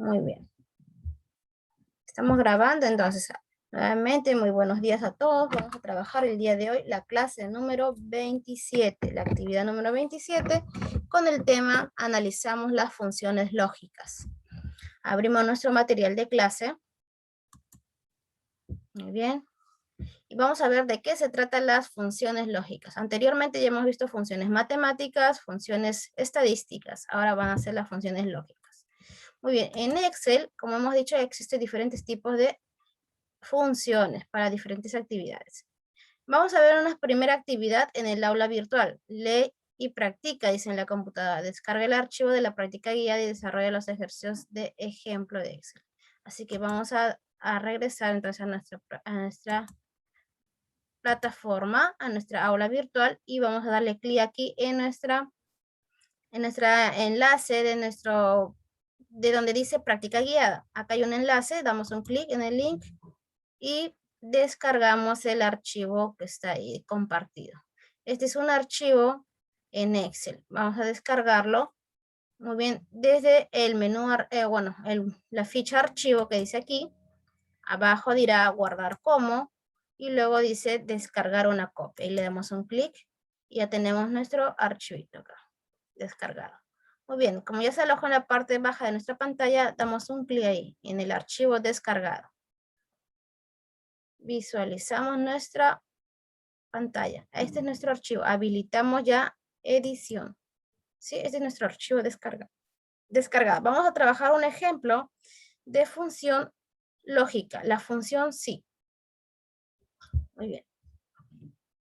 Muy bien. Estamos grabando, entonces, nuevamente, muy buenos días a todos. Vamos a trabajar el día de hoy la clase número 27, la actividad número 27, con el tema analizamos las funciones lógicas. Abrimos nuestro material de clase. Muy bien. Y vamos a ver de qué se tratan las funciones lógicas. Anteriormente ya hemos visto funciones matemáticas, funciones estadísticas. Ahora van a ser las funciones lógicas. Muy bien, en Excel, como hemos dicho, existen diferentes tipos de funciones para diferentes actividades. Vamos a ver una primera actividad en el aula virtual. Lee y practica, dice en la computadora. Descarga el archivo de la práctica guiada y desarrolla los ejercicios de ejemplo de Excel. Así que vamos a regresar entonces a nuestra plataforma, a nuestra aula virtual, y vamos a darle clic aquí en nuestra enlace de donde dice práctica guiada. Acá hay un enlace, damos un clic en el link y descargamos el archivo que está ahí compartido. Este es un archivo en Excel. Vamos a descargarlo. Muy bien, desde el menú, la ficha archivo que dice aquí, abajo dirá guardar como, y luego dice descargar una copia. Y le damos un clic y ya tenemos nuestro archivito acá, descargado. Muy bien, como ya se aloja en la parte baja de nuestra pantalla, damos un clic ahí, en el archivo descargado. Visualizamos nuestra pantalla. Este es nuestro archivo. Habilitamos ya edición. ¿Sí? Este es nuestro archivo descargado. Vamos a trabajar un ejemplo de función lógica, la función sí. Muy bien.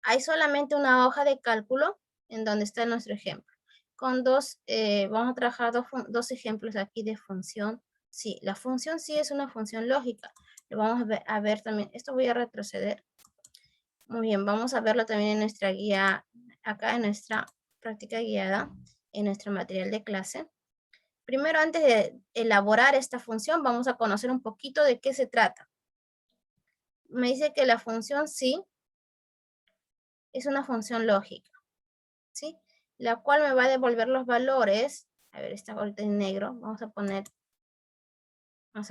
Hay solamente una hoja de cálculo en donde está nuestro ejemplo. Con vamos a trabajar dos ejemplos aquí de función sí. La función sí es una función lógica. Lo vamos a ver también. Esto voy a retroceder. Muy bien, vamos a verlo también en nuestra guía, acá en nuestra práctica guiada, en nuestro material de clase. Primero, antes de elaborar esta función, vamos a conocer un poquito de qué se trata. Me dice que la función sí es una función lógica, ¿sí? La cual me va a devolver los valores. A ver, está ahorita en negro. Vamos a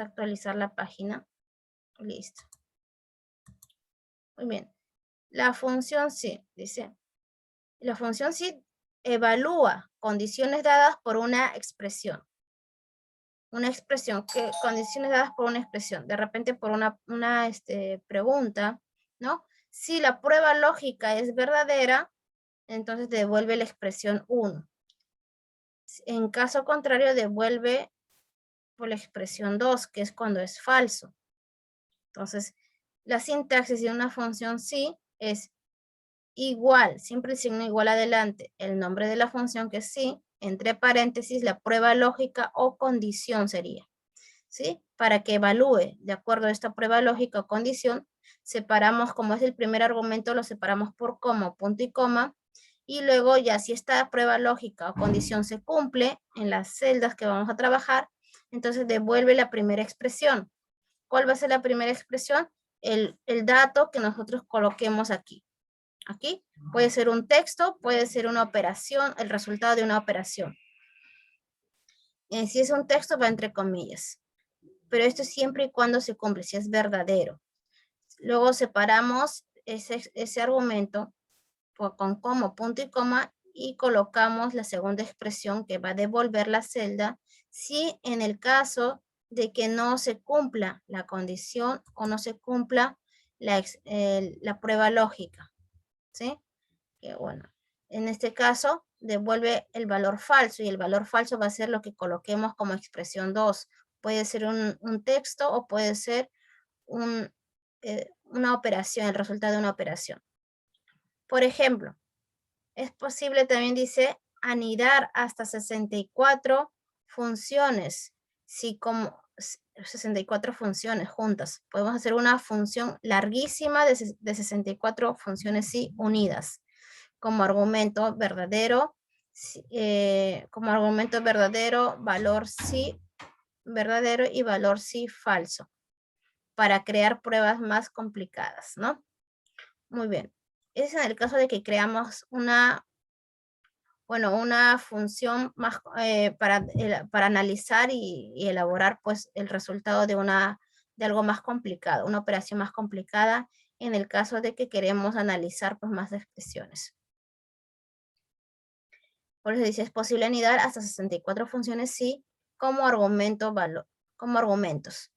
actualizar la página. Listo. Muy bien. La función sí, dice. La función sí evalúa condiciones dadas por una expresión. Condiciones dadas por una expresión. De repente por una pregunta, ¿no? Si la prueba lógica es verdadera, entonces devuelve la expresión 1. En caso contrario, devuelve por la expresión 2, que es cuando es falso. Entonces, la sintaxis de una función sí es igual, siempre el signo igual adelante, el nombre de la función que es sí, entre paréntesis, la prueba lógica o condición sería, ¿sí? Para que evalúe, de acuerdo a esta prueba lógica o condición, separamos, como es el primer argumento, lo separamos por coma, punto y coma, y luego ya si esta prueba lógica o condición se cumple en las celdas que vamos a trabajar, entonces devuelve la primera expresión. ¿Cuál va a ser la primera expresión? El dato que nosotros coloquemos aquí. Aquí puede ser un texto, puede ser una operación, el resultado de una operación. Si es un texto va entre comillas, pero esto es siempre y cuando se cumple, si es verdadero. Luego separamos ese argumento con coma, punto y coma, y colocamos la segunda expresión que va a devolver la celda si en el caso de que no se cumpla la condición o no se cumpla la prueba lógica, ¿sí? Que bueno, en este caso devuelve el valor falso y el valor falso va a ser lo que coloquemos como expresión 2. Puede ser un texto o puede ser una operación, el resultado de una operación. Por ejemplo, es posible también, dice, anidar hasta 64 funciones. Si como 64 funciones juntas. Podemos hacer una función larguísima de 64 funciones sí unidas. Como argumento verdadero, valor sí verdadero y valor sí falso. Para crear pruebas más complicadas, ¿no? Muy bien. Es en el caso de que creamos una bueno, una función más para analizar y elaborar pues el resultado de algo más complicado, una operación más complicada en el caso de que queremos analizar pues más expresiones. Por eso dice, es posible anidar hasta 64 funciones sí como argumento, como argumentos,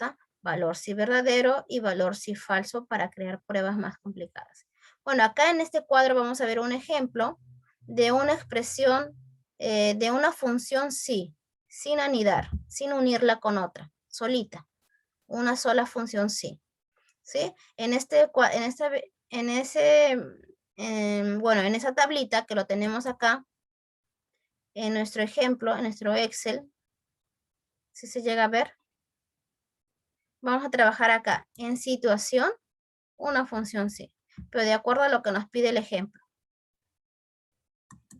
¿ah? Valor sí verdadero y valor sí falso para crear pruebas más complicadas. Bueno, acá en este cuadro vamos a ver un ejemplo de una expresión, de una función sí, sin anidar, sin unirla con otra, solita, una sola función sí. ¿Sí? Bueno, en esa tablita que lo tenemos acá, en nuestro ejemplo, en nuestro Excel, si se llega a ver, vamos a trabajar acá en situación, una función sí, pero de acuerdo a lo que nos pide el ejemplo.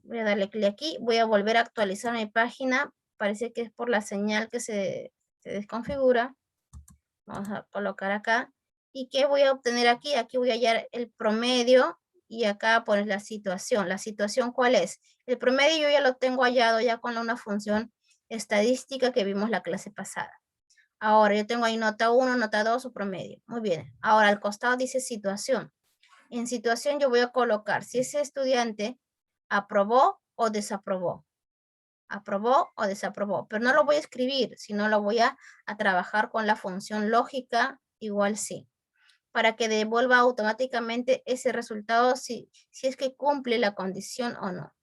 Voy a darle clic aquí, voy a volver a actualizar mi página, parece que es por la señal que se desconfigura. Vamos a colocar acá. ¿Y qué voy a obtener aquí? Aquí voy a hallar el promedio y acá poner la situación. ¿La situación cuál es? El promedio yo ya lo tengo hallado ya con una función estadística que vimos la clase pasada. Ahora yo tengo ahí nota 1, nota 2 o promedio. Muy bien. Ahora al costado dice situación. En situación yo voy a colocar si ese estudiante aprobó o desaprobó. Aprobó o desaprobó, pero no lo voy a escribir, sino lo voy a trabajar con la función lógica igual sí, para que devuelva automáticamente ese resultado si es que cumple la condición o no.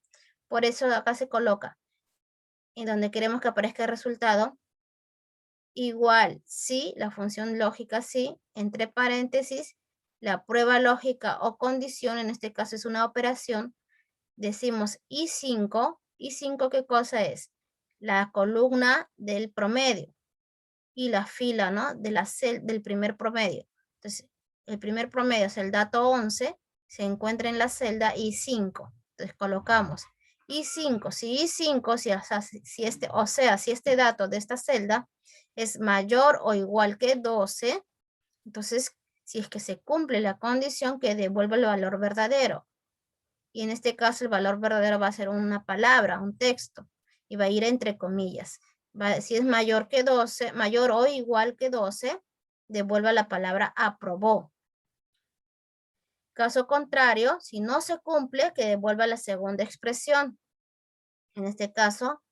Por eso acá se coloca, en donde queremos que aparezca el resultado, igual sí, la función lógica sí, entre paréntesis, la prueba lógica o condición, en este caso es una operación, decimos I5, I5 ¿qué cosa es? La columna del promedio y la fila, ¿no? Del primer promedio. Entonces, el primer promedio es el dato 11, se encuentra en la celda I5. Entonces colocamos I5, si I5, si este dato de esta celda es mayor o igual que 12, entonces si es que se cumple la condición que devuelve el valor verdadero. Y en este caso el valor verdadero va a ser una palabra, un texto, y va a ir entre comillas. Si es mayor que 12, mayor o igual que 12, devuelva la palabra aprobó. Caso contrario, si no se cumple, que devuelva la segunda expresión. En este caso,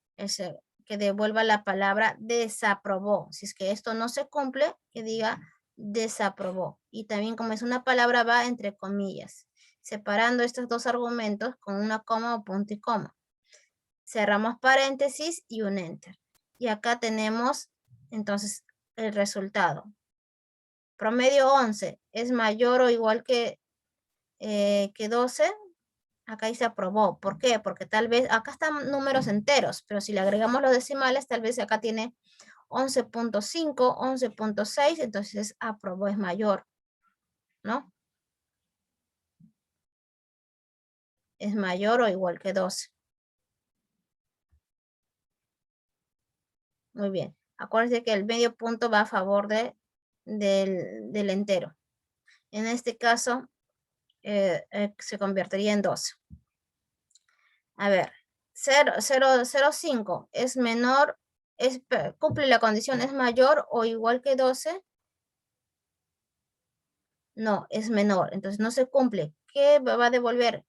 que devuelva la palabra desaprobó. Si es que esto no se cumple, que diga desaprobó. Y también como es una palabra, va entre comillas, separando estos dos argumentos con una coma o punto y coma. Cerramos paréntesis y un enter. Y acá tenemos entonces el resultado. Promedio 11 es mayor o igual que 12. Acá dice aprobó. ¿Por qué? Porque tal vez, acá están números enteros, pero si le agregamos los decimales, tal vez acá tiene 11.5, 11.6, entonces aprobó es mayor, ¿no? Es mayor o igual que 12. Muy bien. Acuérdense que el medio punto va a favor del entero. En este caso, se convertiría en 12. A ver, 0.5 es menor, cumple la condición, es mayor o igual que 12. No, es menor, entonces no se cumple. ¿Qué va a devolver?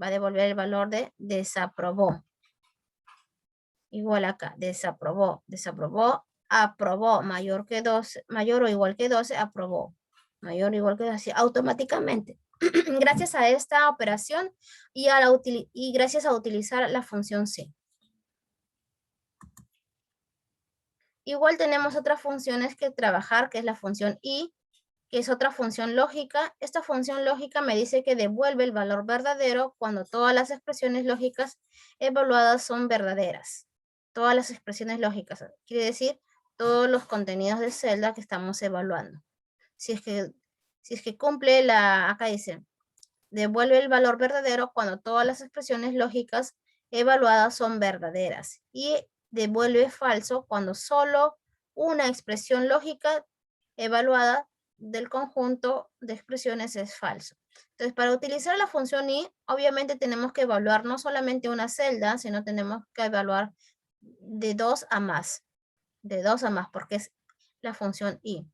Va a devolver el valor de desaprobó. Igual acá, desaprobó, aprobó, mayor que 12, mayor o igual que 12, aprobó. Mayor o igual que 12, automáticamente. Gracias a esta operación y gracias a utilizar la función sí. Igual tenemos otras funciones que trabajar, que es la función i, que es otra función lógica. Esta función lógica me dice que devuelve el valor verdadero cuando todas las expresiones lógicas evaluadas son verdaderas. Todas las expresiones lógicas, quiere decir todos los contenidos de celda que estamos evaluando. Si es que cumple acá dice, devuelve el valor verdadero cuando todas las expresiones lógicas evaluadas son verdaderas. Y devuelve falso cuando solo una expresión lógica evaluada del conjunto de expresiones es falso. Entonces, para utilizar la función i, obviamente tenemos que evaluar no solamente una celda, sino tenemos que evaluar de 2 a más. De 2 a más, porque es la función i.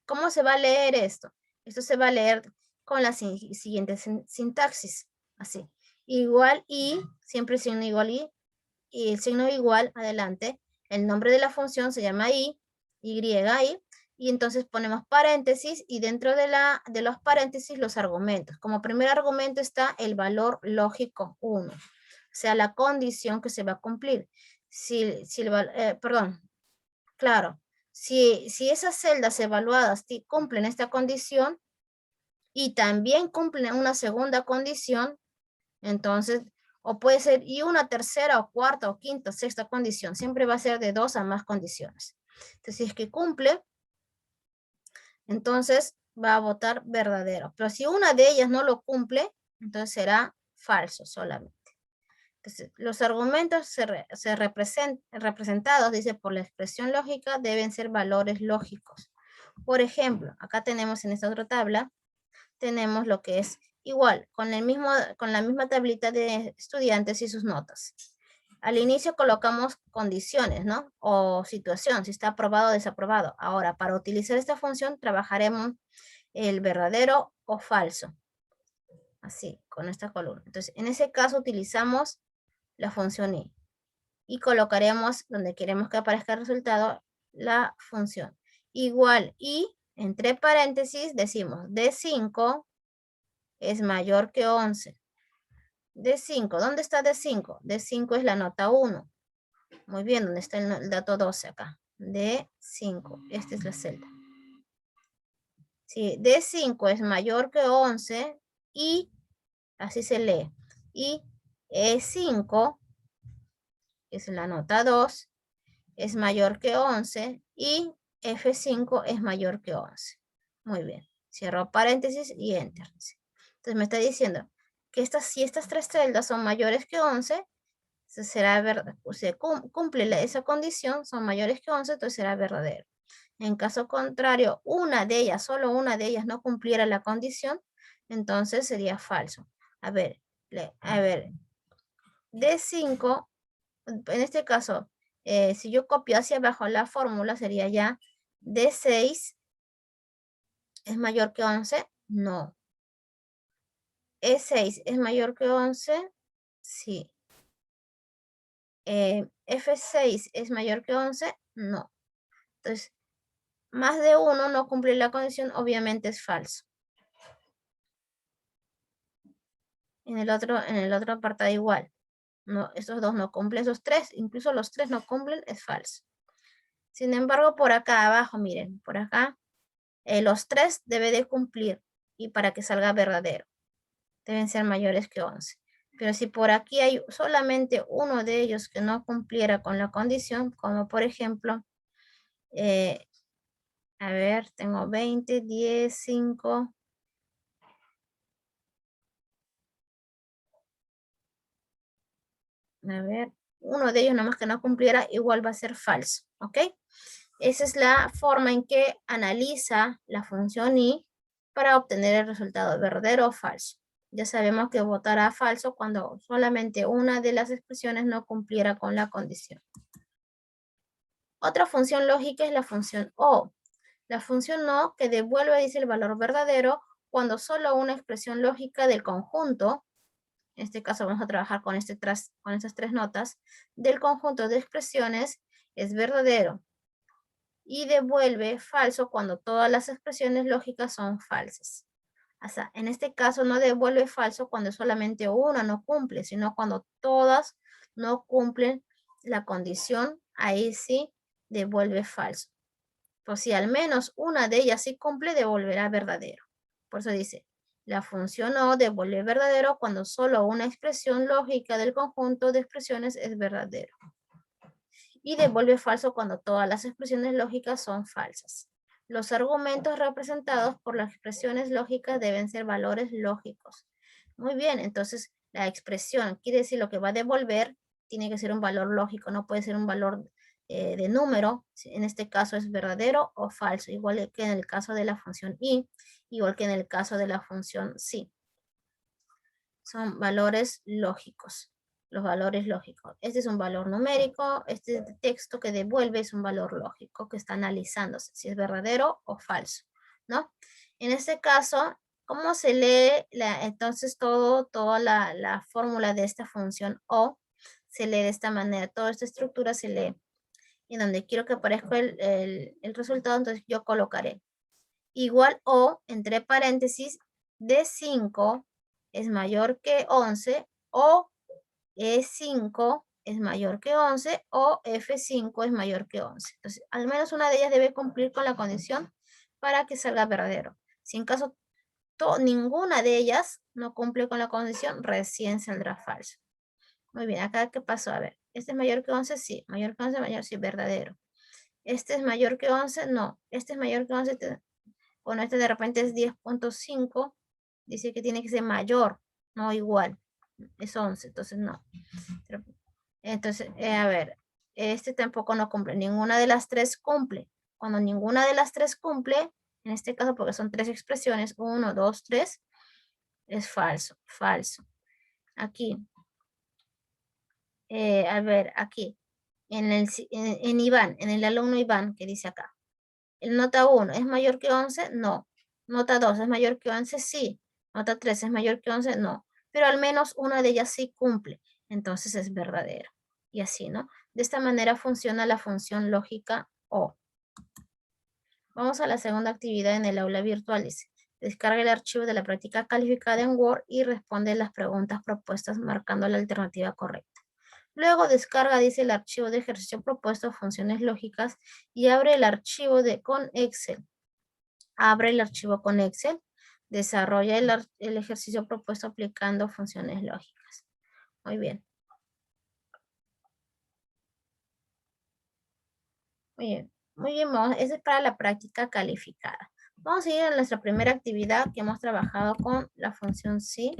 ¿Cómo se va a leer esto? Esto se va a leer con la siguiente sintaxis. Así. Igual i, siempre signo igual i, y el signo igual, adelante. El nombre de la función se llama i, y entonces ponemos paréntesis y dentro de los paréntesis los argumentos. Como primer argumento está el valor lógico 1, o sea, la condición que se va a cumplir. Claro, si esas celdas evaluadas cumplen esta condición y también cumplen una segunda condición, entonces, o puede ser y una tercera o cuarta o quinta o sexta condición, siempre va a ser de 2 a más condiciones. Entonces, si es que cumple, entonces va a votar verdadero. Pero si una de ellas no lo cumple, entonces será falso solamente. Entonces, los argumentos representados, dice, por la expresión lógica, deben ser valores lógicos. Por ejemplo, acá tenemos en esta otra tabla, tenemos lo que es igual, con la misma tablita de estudiantes y sus notas. Al inicio colocamos condiciones, ¿no? O situación, si está aprobado o desaprobado. Ahora, para utilizar esta función, trabajaremos el verdadero o falso. Así, con esta columna. Entonces, en ese caso utilizamos la función i. Y colocaremos donde queremos que aparezca el resultado, la función. Igual y, entre paréntesis, decimos D5 es mayor que 11. D5, ¿dónde está D5? D5 es la nota 1. Muy bien, ¿dónde está el dato 12 acá? D5, esta es la celda. Si D5 es mayor que 11 y, así se lee, y E5, que es la nota 2, es mayor que 11 y F5 es mayor que 11. Muy bien, cierro paréntesis y enter. Entonces me está diciendo que si estas tres celdas son mayores que 11, será verdad, se cumple esa condición, son mayores que 11, entonces será verdadero. En caso contrario, solo una de ellas no cumpliera la condición, entonces sería falso. A ver, D5, en este caso, si yo copio hacia abajo la fórmula, sería ya D6 es mayor que 11, no. E6 es mayor que 11, sí. F6 es mayor que 11, no. Entonces, más de uno no cumple la condición, obviamente es falso. En el otro apartado igual. No, estos dos no cumplen, esos tres, incluso los tres no cumplen, es falso. Sin embargo, por acá abajo, miren, por acá, los tres debe de cumplir y para que salga verdadero. Deben ser mayores que 11. Pero si por aquí hay solamente uno de ellos que no cumpliera con la condición, como por ejemplo, a ver, tengo 20, 10, 5. A ver, uno de ellos nomás que no cumpliera, igual va a ser falso, ¿ok? Esa es la forma en que analiza la función i para obtener el resultado verdadero o falso. Ya sabemos que votará falso cuando solamente una de las expresiones no cumpliera con la condición. Otra función lógica es la función o. La función o que devuelve, dice, el valor verdadero cuando solo una expresión lógica del conjunto, en este caso vamos a trabajar con estas tres notas, del conjunto de expresiones es verdadero. Y devuelve falso cuando todas las expresiones lógicas son falsas. O sea, en este caso no devuelve falso cuando solamente una no cumple, sino cuando todas no cumplen la condición, ahí sí devuelve falso. Pues si al menos una de ellas sí cumple, devolverá verdadero. Por eso dice, la función o devuelve verdadero cuando solo una expresión lógica del conjunto de expresiones es verdadero. Y devuelve falso cuando todas las expresiones lógicas son falsas. Los argumentos representados por las expresiones lógicas deben ser valores lógicos. Muy bien, entonces la expresión quiere decir lo que va a devolver tiene que ser un valor lógico, no puede ser un valor de número, en este caso es verdadero o falso, igual que en el caso de la función y, igual que en el caso de la función sí. Son valores lógicos, los valores lógicos. Este es un valor numérico, este texto que devuelve es un valor lógico que está analizándose si es verdadero o falso, ¿no? En este caso, ¿cómo se lee entonces toda la fórmula de esta función o? Se lee de esta manera, toda esta estructura se lee. Y donde quiero que aparezca el resultado, entonces yo colocaré igual o, entre paréntesis, D5 es mayor que 11 o E5 es mayor que 11 o F5 es mayor que 11. Entonces, al menos una de ellas debe cumplir con la condición para que salga verdadero. Si en caso ninguna de ellas no cumple con la condición, recién saldrá falso. Muy bien, acá ¿qué pasó? A ver, ¿este es mayor que 11? Sí. Mayor que 11, mayor, sí, verdadero. ¿Este es mayor que 11? No. ¿Este es mayor que 11? Bueno, este de repente es 10.5. Dice que tiene que ser mayor, no igual. Es 11, entonces no. Entonces, a ver, este tampoco no cumple. Ninguna de las tres cumple. Cuando ninguna de las tres cumple, en este caso porque son tres expresiones, 1, 2, 3, es falso, falso. Aquí, a ver, aquí, en Iván, en el alumno Iván, que dice acá. El nota 1, ¿es mayor que 11? No. Nota 2, ¿es mayor que 11? Sí. Nota 3, ¿es mayor que 11? No. Pero al menos una de ellas sí cumple. Entonces es verdadero. Y así, ¿no? De esta manera funciona la función lógica O. Vamos a la segunda actividad en el aula virtual. Dice, descarga el archivo de la práctica calificada en Word y responde las preguntas propuestas marcando la alternativa correcta. Luego descarga, dice, el archivo de ejercicio propuesto, funciones lógicas, y abre el archivo con Excel. Abre el archivo con Excel. Desarrolla el ejercicio propuesto aplicando funciones lógicas. Muy bien. Muy bien. Muy bien, eso es para la práctica calificada. Vamos a ir a nuestra primera actividad que hemos trabajado con la función sí.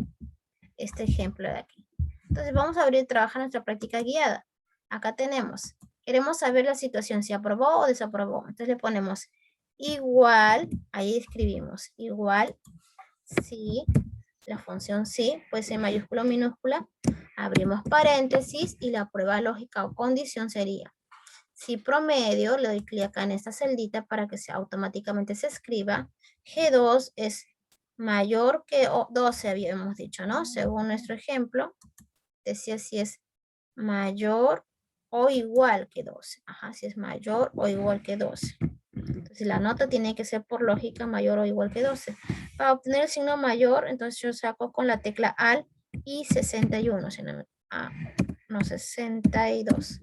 Este ejemplo de aquí. Entonces vamos a abrir y trabajar nuestra práctica guiada. Acá tenemos, queremos saber la situación, si aprobó o desaprobó. Entonces le ponemos igual, ahí escribimos, igual, si, la función sí, puede ser mayúscula o minúscula, abrimos paréntesis y la prueba lógica o condición sería, si promedio, le doy clic acá en esta celdita para que automáticamente se escriba, G2 es mayor que 12, habíamos dicho, ¿no? Según nuestro ejemplo, decía si es mayor o igual que 12. Ajá, si es mayor o igual que 12. Entonces la nota tiene que ser por lógica mayor o igual que 12. Para obtener el signo mayor, entonces yo saco con la tecla AL y 61. Si no, 62.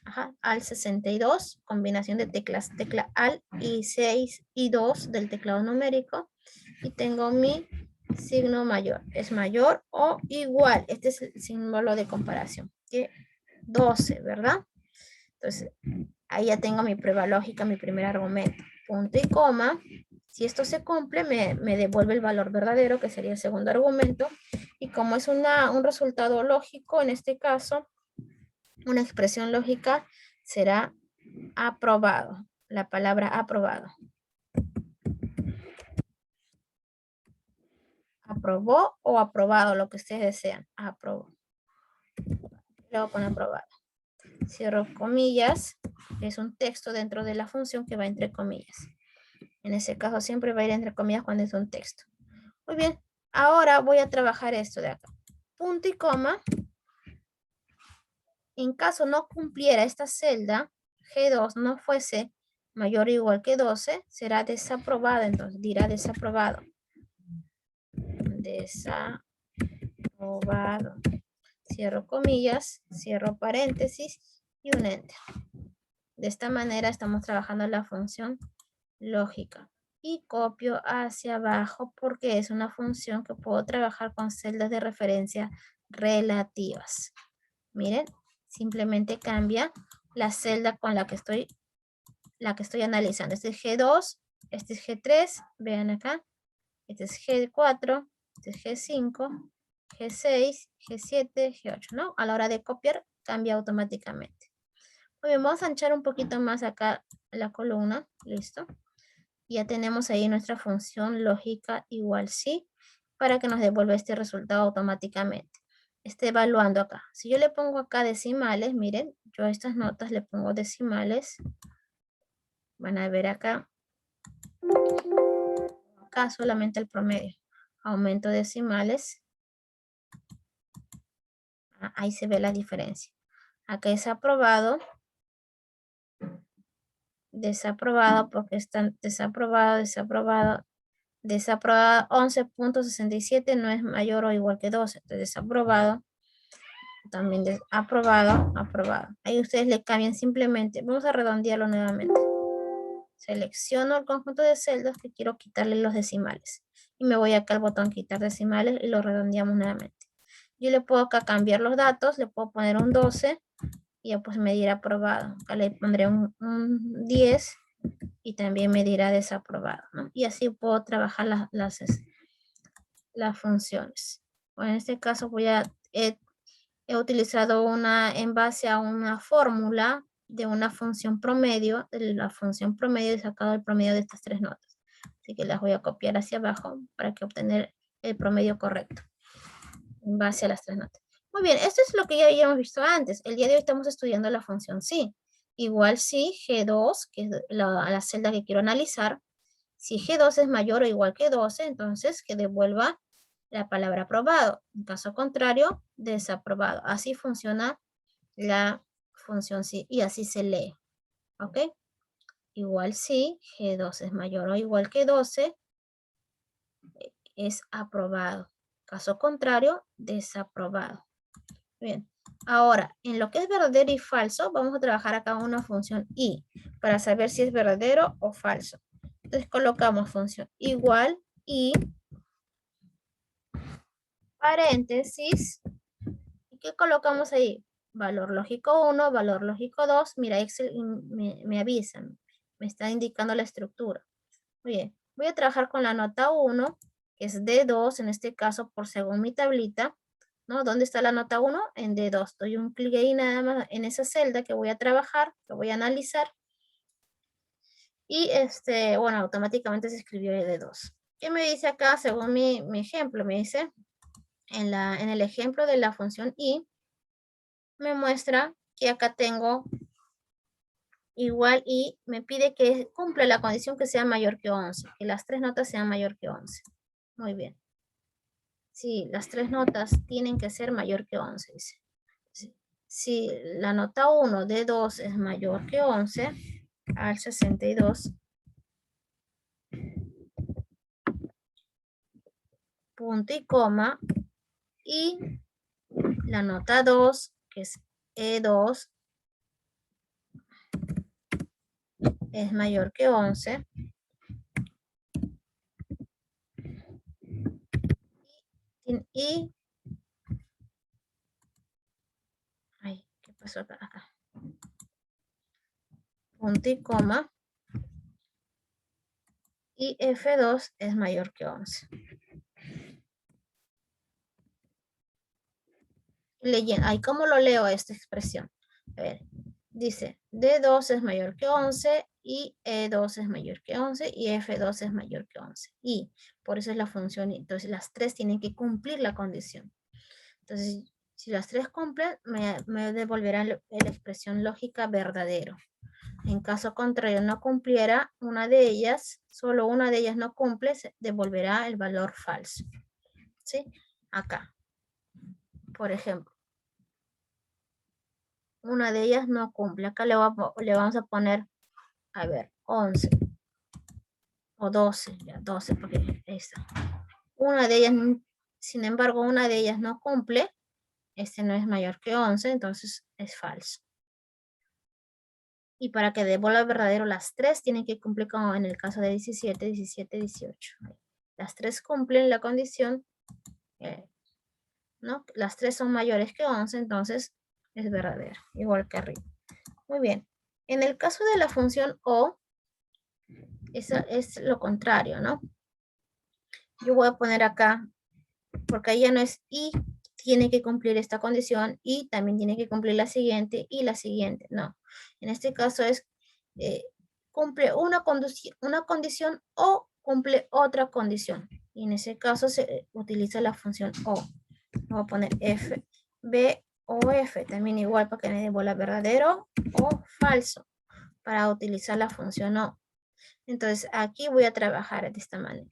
Ajá, al 62, combinación de teclas, tecla AL y 6 y 2 del teclado numérico. Y tengo mi signo mayor. Es mayor o igual. Este es el símbolo de comparación. Que 12, ¿verdad? Entonces, ahí ya tengo mi prueba lógica, mi primer argumento. Punto y coma. Si esto se cumple, me devuelve el valor verdadero, que sería el segundo argumento. Y como es un resultado lógico, en este caso, una expresión lógica, será aprobado. La palabra aprobado. Aprobó o aprobado, lo que ustedes desean. Aprobó. Luego pone aprobado. Cierro comillas. Es un texto dentro de la función que va entre comillas. En ese caso siempre va a ir entre comillas cuando es un texto. Muy bien. Ahora voy a trabajar esto de acá. Punto y coma. En caso no cumpliera esta celda, G2 no fuese mayor o igual que 12, será desaprobado. Entonces dirá desaprobado. Desaprobado. Cierro comillas, cierro paréntesis y un enter. De esta manera estamos trabajando la función lógica. Y copio hacia abajo porque es una función que puedo trabajar con celdas de referencia relativas. Miren, simplemente cambia la celda con la que estoy analizando. Este es G2, este es G3, vean acá. Este es G4, este es G5, G6, G7, G8, ¿no? A la hora de copiar, cambia automáticamente. Muy bien, vamos a anchar un poquito más acá la columna. Listo. Ya tenemos ahí nuestra función lógica igual sí, para que nos devuelva este resultado automáticamente. Esté evaluando acá. Si yo le pongo acá decimales, miren, yo a estas notas le pongo decimales. Van a ver acá. Acá solamente el promedio. Aumento decimales. Ahí se ve la diferencia. Acá es aprobado. Desaprobado porque están desaprobado, desaprobado. Desaprobado 11.67 no es mayor o igual que 12. Entonces desaprobado. También aprobado, aprobado. Ahí ustedes le cambian simplemente. Vamos a redondearlo nuevamente. Selecciono el conjunto de celdas que quiero quitarle los decimales. Y me voy acá al botón quitar decimales y lo redondeamos nuevamente. Yo le puedo acá cambiar los datos, le puedo poner un 12 y ya pues me dirá aprobado. Acá le pondré un 10 y también me dirá desaprobado, ¿no? Y así puedo trabajar las funciones. Bueno, en este caso he utilizado en base a una fórmula de una función promedio, de la función promedio he sacado el promedio de estas tres notas. Así que las voy a copiar hacia abajo para que obtener el promedio correcto en base a las tres notas. Muy bien, esto es lo que ya habíamos visto antes. El día de hoy estamos estudiando la función sí. Igual si G2, que es la celda que quiero analizar, si G2 es mayor o igual que 12, entonces que devuelva la palabra aprobado. En caso contrario, desaprobado. Así funciona la función sí y así se lee. ¿Ok? Igual si G2 es mayor o igual que 12, es aprobado. Caso contrario, desaprobado. Bien. Ahora, en lo que es verdadero y falso, vamos a trabajar acá una función i para saber si es verdadero o falso. Entonces colocamos función igual y paréntesis. ¿Y qué colocamos ahí? Valor lógico 1, valor lógico 2. Mira, Excel me avisa, me está indicando la estructura. Muy bien, voy a trabajar con la nota 1, que es D2, en este caso por según mi tablita. ¿No? ¿Dónde está la nota 1? En D2. Doy un clic ahí nada más en esa celda que voy a trabajar, que voy a analizar. Y bueno, automáticamente se escribió el D2. ¿Qué me dice acá según mi ejemplo? Me dice, en el ejemplo de la función i, me muestra que acá tengo igual y me pide que cumpla la condición que sea mayor que 11, que las tres notas sean mayor que 11. Muy bien. Sí, las tres notas tienen que ser mayor que 11, dice. Si la nota 1 de 2 es mayor que 11, al 62, punto y coma, y la nota 2, que es E2, es mayor que 11, y ay, ¿qué pasó acá? Punto y coma, y F2 es mayor que 11. Ay, ¿cómo lo leo esta expresión? A ver, dice, D2 es mayor que 11 y E2 es mayor que 11 y F2 es mayor que 11. Y por eso es la función, entonces las tres tienen que cumplir la condición. Entonces, si las tres cumplen, me devolverán la expresión lógica verdadero. En caso contrario, no cumpliera una de ellas, solo una de ellas no cumple, se devolverá el valor falso. ¿Sí? Acá. Por ejemplo, una de ellas no cumple. Acá le vamos a poner, a ver, 11 o 12, ya 12 porque esta. Una de ellas, sin embargo, una de ellas no cumple. Este no es mayor que 11, entonces es falso. Y para que devuelva verdadero, las tres tienen que cumplir como en el caso de 17, 17, 18. Las tres cumplen la condición, ¿no? Las tres son mayores que 11, entonces es verdadero, igual que arriba. Muy bien. En el caso de la función O, eso es lo contrario, ¿no? Yo voy a poner acá, porque ahí ya no es i, tiene que cumplir esta condición y también tiene que cumplir la siguiente y la siguiente. No, en este caso es cumple una condición o cumple otra condición. Y en ese caso se utiliza la función o. Voy a poner f, b o f, también igual para que me devuelva verdadero o falso, para utilizar la función o. Entonces aquí voy a trabajar de esta manera.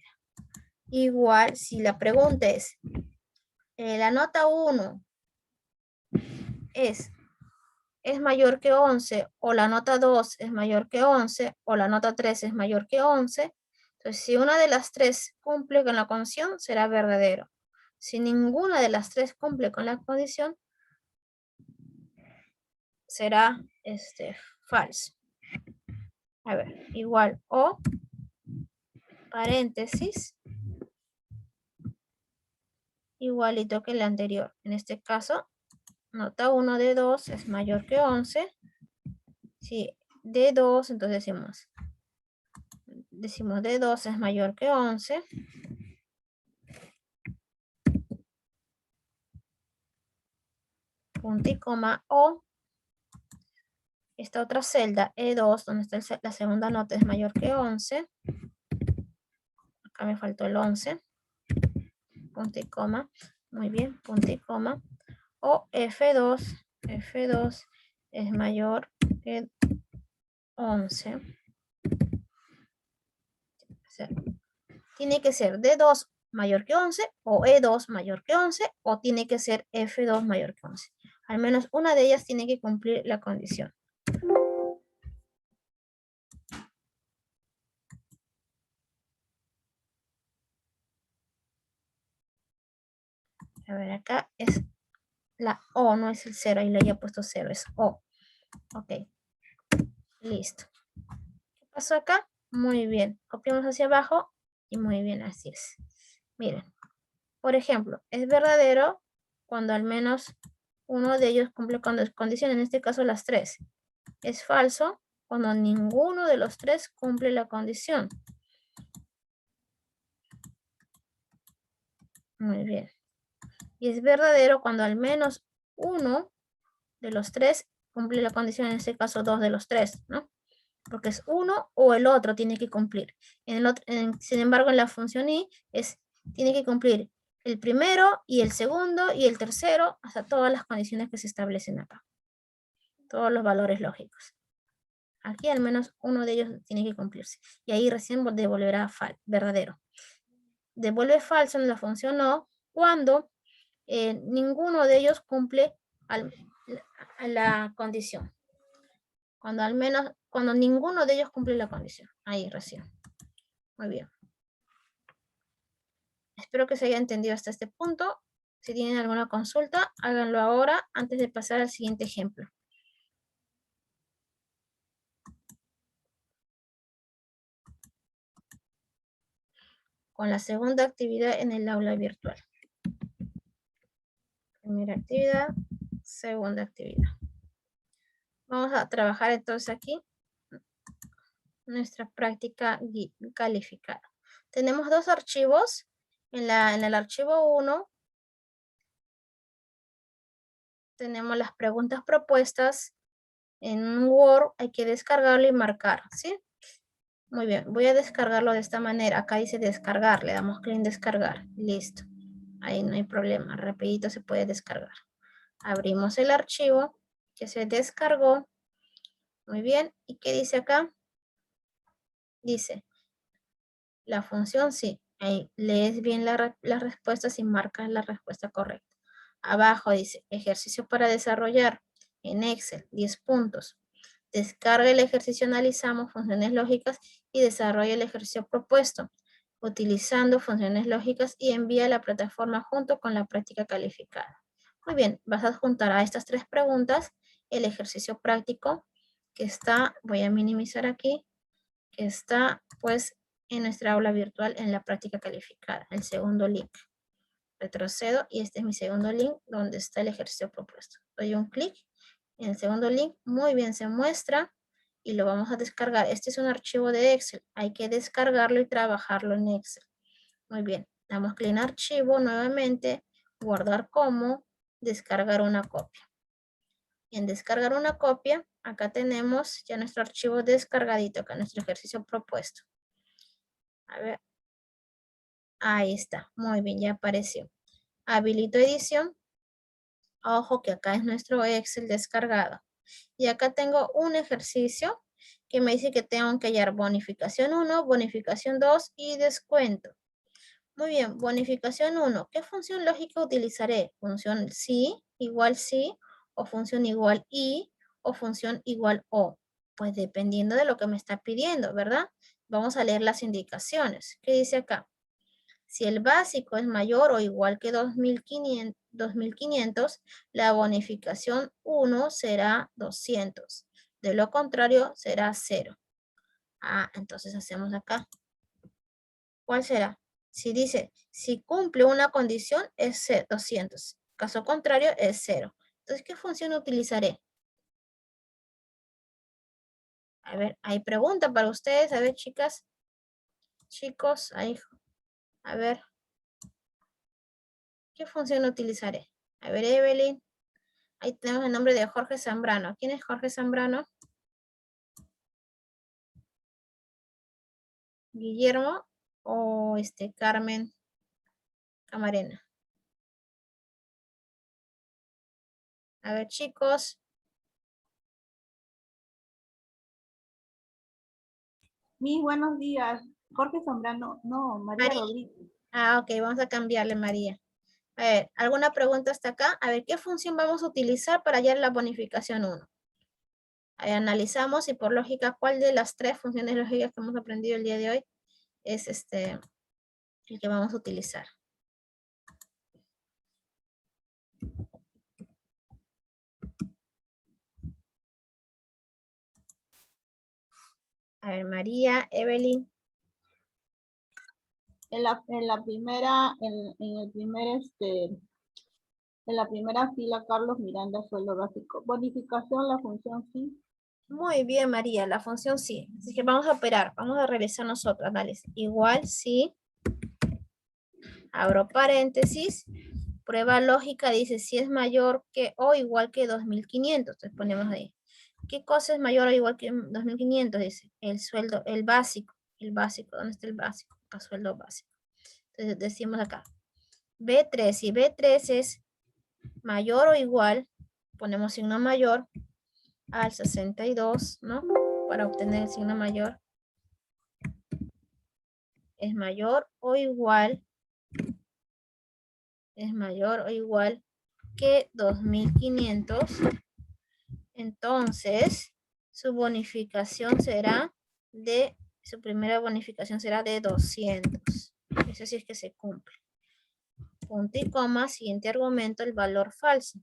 Igual si la pregunta es, la nota 1 es mayor que 11, o la nota 2 es mayor que 11, o la nota 3 es mayor que 11, entonces si una de las tres cumple con la condición, será verdadero. Si ninguna de las tres cumple con la condición, será falso. A ver, igual o paréntesis igualito que el anterior. En este caso, nota 1 de 2 es mayor que 11. Si de 2, entonces decimos de 2 es mayor que 11. Punto y coma o esta otra celda E2 donde está la segunda nota es mayor que 11. Acá me faltó el 11. Punto y coma. Muy bien, punto y coma. O F2 es mayor que 11. O sea, tiene que ser D2 mayor que 11 o E2 mayor que 11 o tiene que ser F2 mayor que 11. Al menos una de ellas tiene que cumplir la condición. A ver, acá es la O, no es el 0, ahí le había puesto 0, es O. Ok, listo. ¿Qué pasó acá? Muy bien, copiamos hacia abajo y muy bien, así es. Miren, por ejemplo, es verdadero cuando al menos uno de ellos cumple con dos condiciones, en este caso las tres. Es falso cuando ninguno de los tres cumple la condición. Muy bien. Y es verdadero cuando al menos uno de los tres cumple la condición, en este caso dos de los tres, ¿no? Porque es uno o el otro tiene que cumplir. Sin embargo, en la función i tiene que cumplir el primero y el segundo y el tercero hasta todas las condiciones que se establecen acá. Todos los valores lógicos. Aquí al menos uno de ellos tiene que cumplirse. Y ahí recién devolverá verdadero. Devuelve falso en la función no cuando ninguno de ellos cumple a la condición. Cuando ninguno de ellos cumple la condición. Ahí recién. Muy bien. Espero que se haya entendido hasta este punto. Si tienen alguna consulta, háganlo ahora antes de pasar al siguiente ejemplo. Con la segunda actividad en el aula virtual. Primera actividad, segunda actividad. Vamos a trabajar entonces aquí nuestra práctica calificada. Tenemos dos archivos. En el archivo 1 tenemos las preguntas propuestas. En Word hay que descargarlo y marcar, ¿sí? Muy bien, voy a descargarlo de esta manera. Acá dice descargar, le damos clic en descargar. Listo. Ahí no hay problema, rapidito se puede descargar. Abrimos el archivo que se descargó. Muy bien, ¿y qué dice acá? Dice, la función sí. Ahí lees bien las respuestas y marcas la respuesta correcta. Abajo dice, ejercicio para desarrollar en Excel, 10 puntos. Descarga el ejercicio, analizamos funciones lógicas y desarrolla el ejercicio propuesto, utilizando funciones lógicas y envía a la plataforma junto con la práctica calificada. Muy bien, vas a adjuntar a estas tres preguntas el ejercicio práctico que está, voy a minimizar aquí, que está pues en nuestra aula virtual en la práctica calificada, el segundo link. Retrocedo y este es mi segundo link donde está el ejercicio propuesto. Doy un clic en el segundo link, muy bien se muestra y lo vamos a descargar. Este es un archivo de Excel, hay que descargarlo y trabajarlo en Excel. Muy bien, damos clic en archivo nuevamente, guardar como, descargar una copia. Y en descargar una copia, acá tenemos ya nuestro archivo descargadito, acá nuestro ejercicio propuesto. A ver, ahí está, muy bien, ya apareció. Habilito edición. Ojo que acá es nuestro Excel descargado. Y acá tengo un ejercicio que me dice que tengo que hallar bonificación 1, bonificación 2 y descuento. Muy bien, bonificación 1. ¿Qué función lógica utilizaré? ¿Función sí, o función igual y, o función igual o? Pues dependiendo de lo que me está pidiendo, ¿verdad? Vamos a leer las indicaciones. ¿Qué dice acá? Si el básico es mayor o igual que 2.500, la bonificación 1 será 200. De lo contrario, será 0. Ah, entonces hacemos acá. ¿Cuál será? Si dice, si cumple una condición es 200. Caso contrario es 0. Entonces, ¿qué función utilizaré? A ver, hay pregunta para ustedes. A ver, chicas, chicos, ahí. A ver, ¿qué función utilizaré? A ver, Evelyn. Ahí tenemos el nombre de Jorge Zambrano. ¿Quién es Jorge Zambrano? Guillermo o Carmen Camarena. A ver, chicos. Mis buenos días. Jorge Zambrano, no, María María. Rodríguez. Ah, ok, vamos a cambiarle, María. A ver, ¿alguna pregunta hasta acá? A ver, ¿qué función vamos a utilizar para hallar la bonificación 1? Ahí analizamos y por lógica, ¿cuál de las 3 funciones lógicas que hemos aprendido el día de hoy es el que vamos a utilizar? A ver, María, Evelyn. En la primera, en el primer, en la primera fila, Carlos Miranda, sueldo básico. Bonificación, la función sí. Muy bien, María, la función sí. Así que vamos a operar, vamos a realizar nosotros análisis. Igual sí, abro paréntesis, prueba lógica dice si es mayor que o igual que 2.500. Entonces ponemos ahí. ¿Qué cosa es mayor o igual que 2.500? Dice el sueldo, el básico. El básico, ¿dónde está el básico? El sueldo básico. Entonces decimos acá, B3, si B3 es mayor o igual, ponemos signo mayor al 62, ¿no? Para obtener el signo mayor. Es mayor o igual que 2.500. Entonces, su primera bonificación será de 200. Eso sí es que se cumple. Punto y coma, siguiente argumento, el valor falso.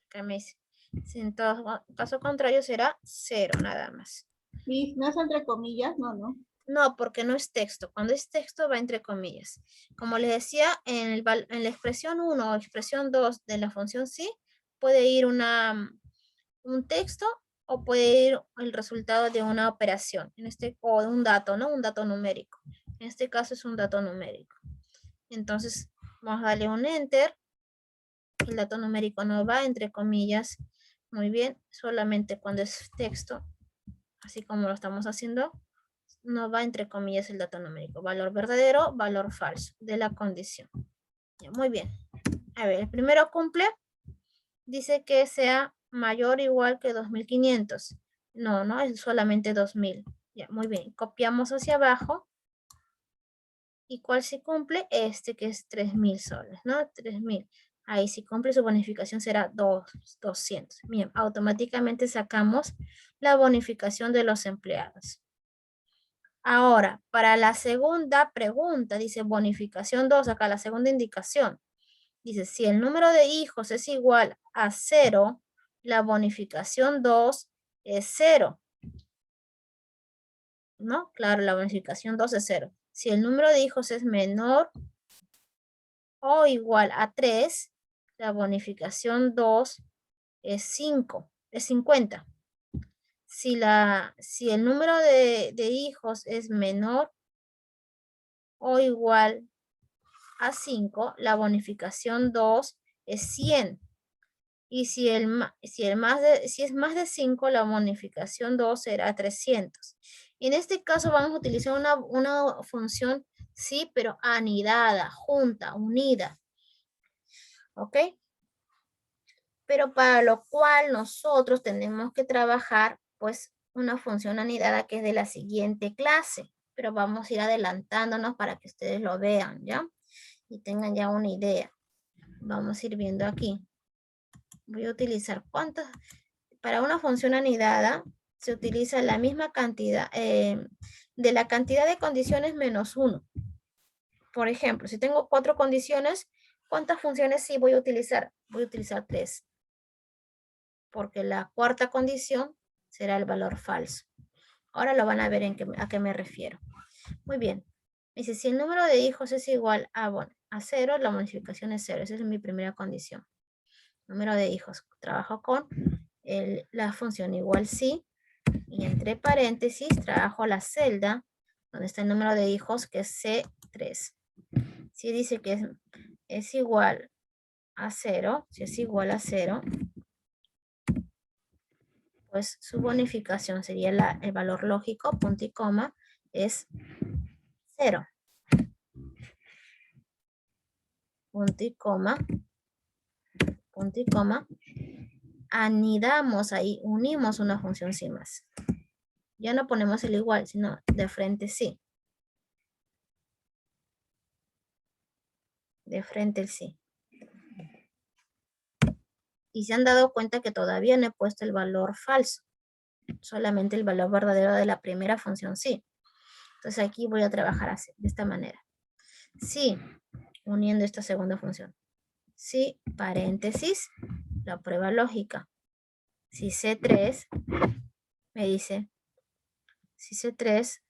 Acá me dice, si en todo caso contrario será 0 nada más. Mis, no es entre comillas, no, no. No, porque no es texto. Cuando es texto va entre comillas. Como les decía, en la expresión 1 o expresión 2 de la función sí, puede ir un texto o puede ir el resultado de una operación, o de un dato, ¿no? Un dato numérico. En este caso es un dato numérico. Entonces, vamos a darle un enter. El dato numérico no va entre comillas. Muy bien, solamente cuando es texto, así como lo estamos haciendo, no va entre comillas el dato numérico. Valor verdadero, valor falso de la condición. Ya, muy bien. A ver, el primero cumple. Dice que sea mayor o igual que 2.500. No, no, es solamente 2.000. Ya, muy bien. Copiamos hacia abajo. ¿Y cuál se cumple? Este que es 3.000 soles, ¿no? 3.000. Ahí si cumple su bonificación será 200. Bien, automáticamente sacamos la bonificación de los empleados. Ahora, para la segunda pregunta, dice bonificación 2, acá la segunda indicación. Dice, si el número de hijos es igual a 0, la bonificación 2 es 0. ¿No? Claro, la bonificación 2 es 0. Si el número de hijos es menor o igual a 3, la bonificación 2 es 5, es 50. Si el número de hijos es menor o igual a 5, la bonificación 2 es 100. Y si es más de 5, la bonificación 2 será 300. Y en este caso vamos a utilizar una función sí, pero anidada, junta, unida. ¿Ok? Pero para lo cual nosotros tenemos que trabajar pues una función anidada que es de la siguiente clase. Pero vamos a ir adelantándonos para que ustedes lo vean, ¿ya? Y tengan ya una idea. Vamos a ir viendo aquí. Voy a utilizar para una función anidada se utiliza la misma cantidad, de la cantidad de condiciones menos 1. Por ejemplo, si tengo 4 condiciones, ¿cuántas funciones sí voy a utilizar? Voy a utilizar 3. Porque la cuarta condición será el valor falso. Ahora lo van a ver a qué me refiero. Muy bien. Dice, si el número de hijos es igual a 0, la bonificación es 0. Esa es mi primera condición. Número de hijos. Trabajo con la función igual sí. Y entre paréntesis trabajo la celda donde está el número de hijos, que es C3. Si dice que es igual a 0, si es igual a 0, pues su bonificación sería el valor lógico, punto y coma, es 0. Punto y coma, punto y coma. Anidamos ahí, unimos una función sí más. Ya no ponemos el igual, sino de frente sí. De frente el sí. Y se han dado cuenta que todavía no he puesto el valor falso. Solamente el valor verdadero de la primera función sí. Entonces aquí voy a trabajar así, de esta manera. Sí, uniendo esta segunda función. Sí, paréntesis, la prueba lógica. Si C3, me dice, si C3,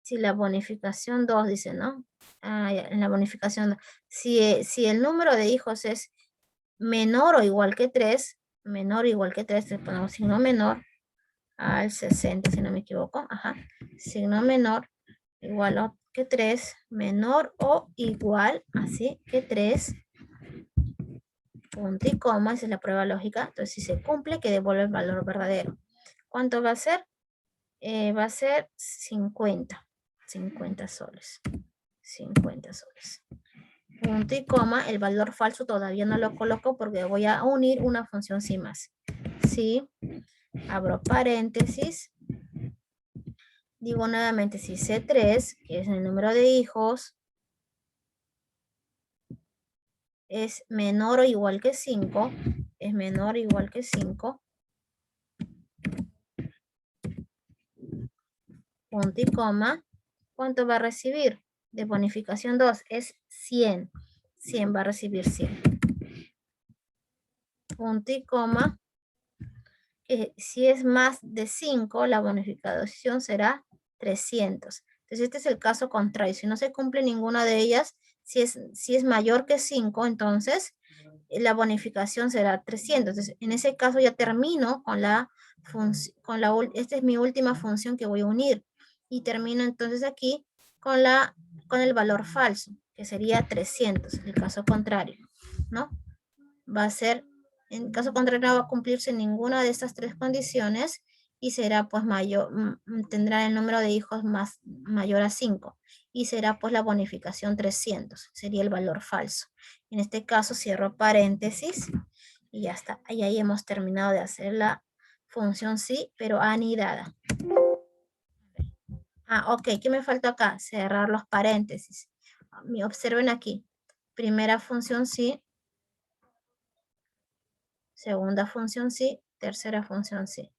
si la bonificación 2, dice, ¿no? En la bonificación 2. Si el número de hijos es menor o igual que 3, menor o igual que 3, le ponemos signo menor al 60, si no me equivoco. Ajá. Signo menor igual que 3, menor o igual, así que 3, punto y coma, esa es la prueba lógica. Entonces, si se cumple, que devuelve el valor verdadero. ¿Cuánto va a ser? Va a ser 50 soles. 50 soles. Punto y coma, el valor falso todavía no lo coloco porque voy a unir una función sin más. Sí, abro paréntesis. Digo nuevamente, si C3, que es el número de hijos, es menor o igual que 5, es menor o igual que 5, punto y coma, ¿cuánto va a recibir? De bonificación 2 es 100. 100 va a recibir 100. Punto y coma, que si es más de 5, la bonificación será 300. Entonces este es el caso contrario. Si no se cumple ninguna de ellas, si es mayor que 5, entonces la bonificación será 300. Entonces en ese caso ya termino con la función, esta es mi última función que voy a unir. Y termino entonces aquí con el valor falso, que sería 300, en el caso contrario, ¿no? Va a ser, en caso contrario no va a cumplirse ninguna de estas tres condiciones y será pues mayor, tendrá el número de hijos mayor a 5 y será pues la bonificación 300, sería el valor falso. En este caso cierro paréntesis y ya está. Y ahí hemos terminado de hacer la función sí, pero anidada. Ok, ¿qué me falta acá? Cerrar los paréntesis. Observen aquí. Primera función sí. Segunda función sí. Tercera función sí.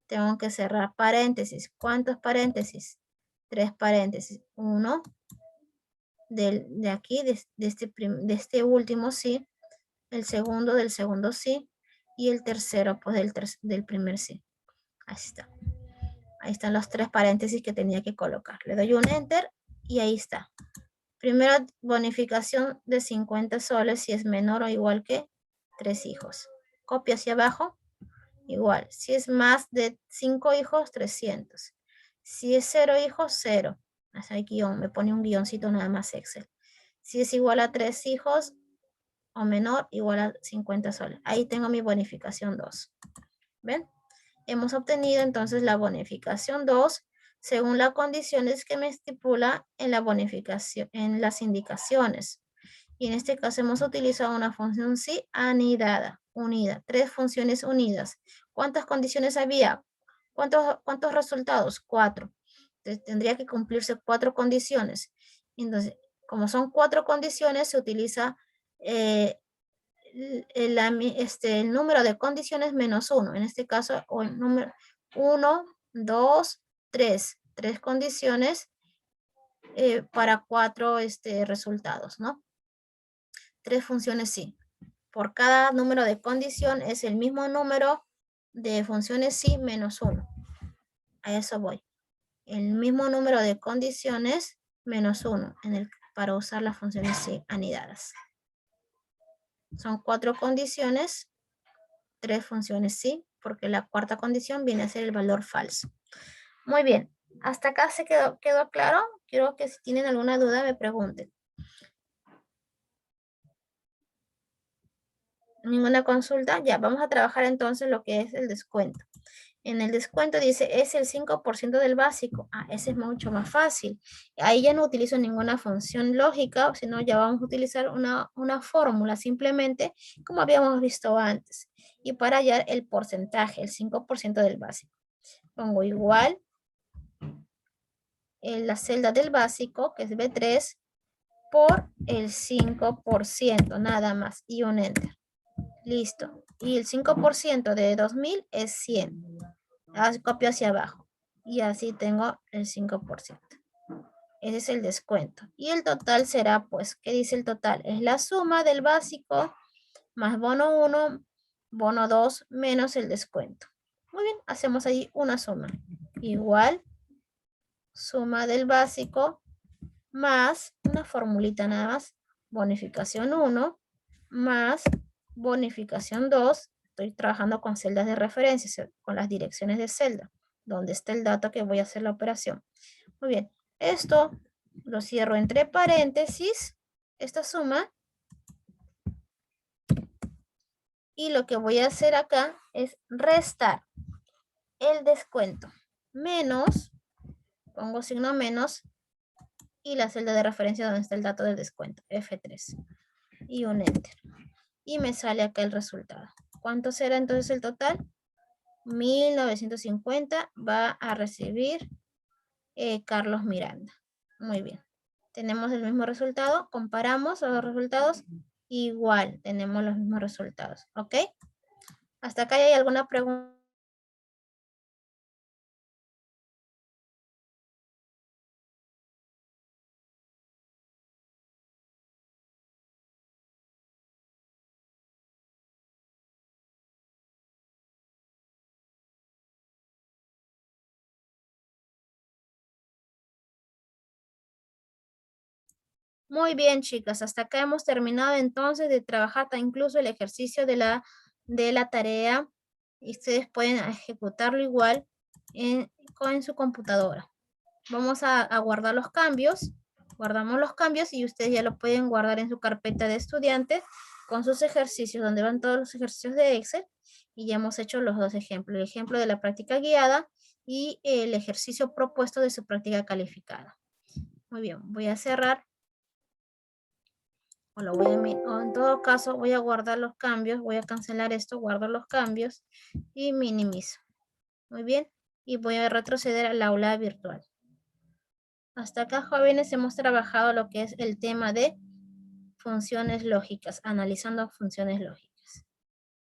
Tengo que cerrar paréntesis. ¿Cuántos paréntesis? 3 paréntesis. Uno de aquí, de este último sí. El segundo del segundo sí. Y el tercero pues del primer sí. Ahí está. Ahí están los 3 paréntesis que tenía que colocar. Le doy un enter y ahí está. Primera bonificación de 50 soles si es menor o igual que 3 hijos. Copio hacia abajo. Igual. Si es más de 5 hijos, 300. Si es 0 hijos, 0. Hasta el guión, me pone un guioncito nada más Excel. Si es igual a 3 hijos o menor, igual a 50 soles. Ahí tengo mi bonificación 2. ¿Ven? Hemos obtenido entonces la bonificación 2 según las condiciones que me estipula en la bonificación, en las indicaciones. Y en este caso hemos utilizado una función sí anidada, unida, 3 funciones unidas. ¿Cuántas condiciones había? ¿Cuántos resultados? 4. Entonces tendría que cumplirse 4 condiciones. Entonces, como son 4 condiciones, se utiliza el número de condiciones menos 1. En este caso, o el número 1, 2, 3. 3 condiciones para 4 resultados, ¿no? 3 funciones sí. Por cada número de condición es el mismo número de funciones sí menos 1. A eso voy. El mismo número de condiciones menos 1 para usar las funciones sí anidadas. Son 4 condiciones, 3 funciones sí, porque la cuarta condición viene a ser el valor falso. Muy bien. ¿Hasta acá se quedó claro? Quiero que si tienen alguna duda me pregunten. ¿Ninguna consulta? Ya, vamos a trabajar entonces lo que es el descuento. En el descuento dice, es el 5% del básico. Ah, ese es mucho más fácil. Ahí ya no utilizo ninguna función lógica, sino ya vamos a utilizar una fórmula simplemente como habíamos visto antes. Y para hallar el porcentaje, el 5% del básico. Pongo igual en la celda del básico, que es B3, por el 5%, nada más, y un enter. Listo. Y el 5% de 2000 es 100. Copio hacia abajo. Y así tengo el 5%. Ese es el descuento. Y el total será, pues, ¿qué dice el total? Es la suma del básico más bono 1, bono 2, menos el descuento. Muy bien, hacemos ahí una suma. Igual, suma del básico más una formulita nada más. Bonificación 1 más bonificación 2. Estoy trabajando con celdas de referencia, con las direcciones de celda, donde está el dato que voy a hacer la operación. Muy bien, esto lo cierro entre paréntesis, esta suma. Y lo que voy a hacer acá es restar el descuento menos, pongo signo menos, y la celda de referencia donde está el dato del descuento, F3. Y un enter. Y me sale acá el resultado. ¿Cuánto será entonces el total? 1950 va a recibir Carlos Miranda. Muy bien. Tenemos el mismo resultado. Comparamos los dos resultados. Igual tenemos los mismos resultados. ¿Ok? ¿Hasta acá hay alguna pregunta? Muy bien, chicas. Hasta acá hemos terminado entonces de trabajar incluso el ejercicio de la tarea. Y ustedes pueden ejecutarlo igual con su computadora. Vamos a guardar los cambios. Guardamos los cambios y ustedes ya los pueden guardar en su carpeta de estudiantes con sus ejercicios, donde van todos los ejercicios de Excel. Y ya hemos hecho los dos ejemplos. El ejemplo de la práctica guiada y el ejercicio propuesto de su práctica calificada. Muy bien, voy a cerrar. O en todo caso voy a guardar los cambios, voy a cancelar esto, guardo los cambios y minimizo. Muy bien, y voy a retroceder al aula virtual. Hasta acá, jóvenes, hemos trabajado lo que es el tema de funciones lógicas, analizando funciones lógicas.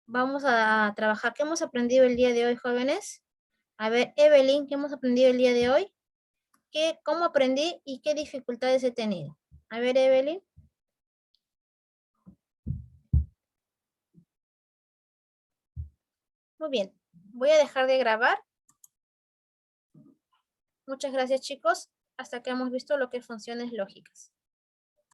Vamos a trabajar. ¿Qué hemos aprendido el día de hoy, jóvenes? A ver, Evelyn, ¿qué hemos aprendido el día de hoy? ¿Cómo aprendí y qué dificultades he tenido? A ver, Evelyn. Muy bien, voy a dejar de grabar. Muchas gracias, chicos. Hasta que hemos visto lo que es funciones lógicas.